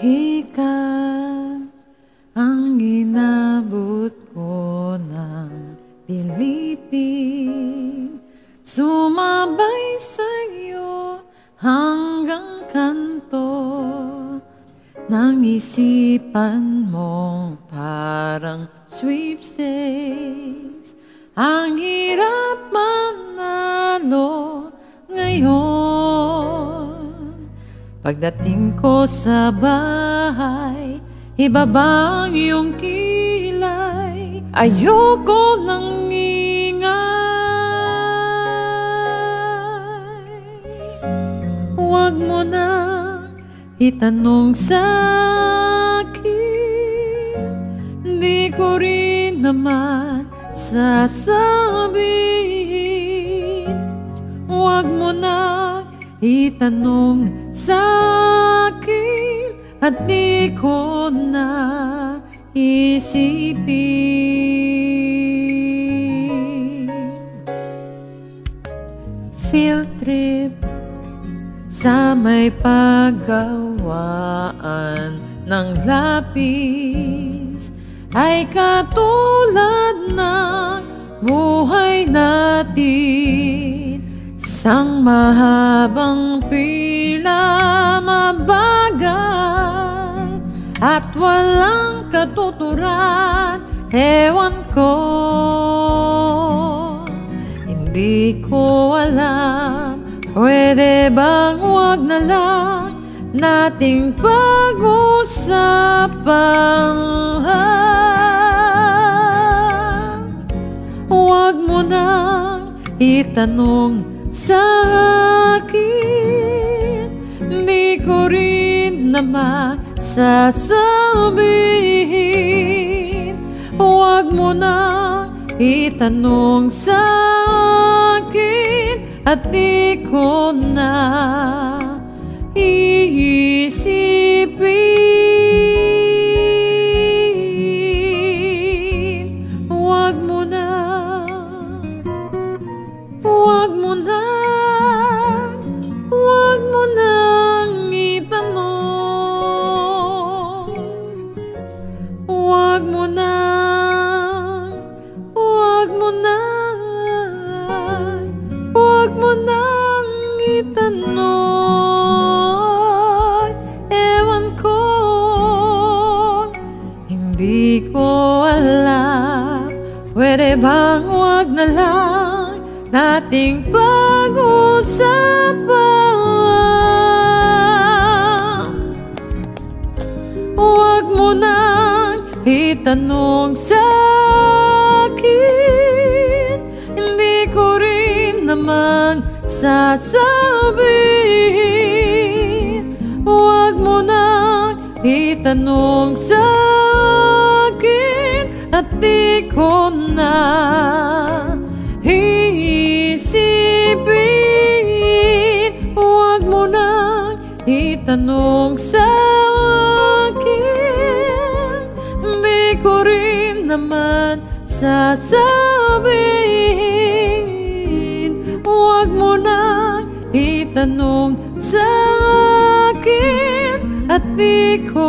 Ika ang inabot ko ng pilitin, sumabay sa'yo hanggang kanto ng isipan mong parang sweepstakes. Ang hirap manalo ngayon. Pagdating ko sa bahay, ibaba ang iyong kilay. Ayoko nang ingay. Huwag mo na itanong sa'kin, di ko rin naman sasabihin. Huwag mo na itanong sa'kin at di ko na isipin. Field trip sa may paggawaan ng lapis ay katulad ng buhay natin. Isang mahabang pila, mabagal at walang katuturan. Ewan ko, hindi ko alam. Pwede bang wag na lang nating pag-usapan? Huwag mo nang itanong sa'kin, di ko rin naman sasabihin. Huwag mo nang itanong sa'kin at di ko na iisipin. Huwag mo na, huwag mo na, huwag mo nang itanong. Huwag mo na, huwag mo na, huwag mo nang itanong. Ewan ko, hindi ko alam. Pwede bang wag na lang nating pag-usapan? Huwag mo nang itanong sa'kin, hindi ko rin naman sasabihin. Huwag mo nang itanong sa'kin at di ko na iisipin. Huwag mo nang itanong sa'kin, di ko rin naman sasabihin. Huwag mo nang itanong sa'kin at di ko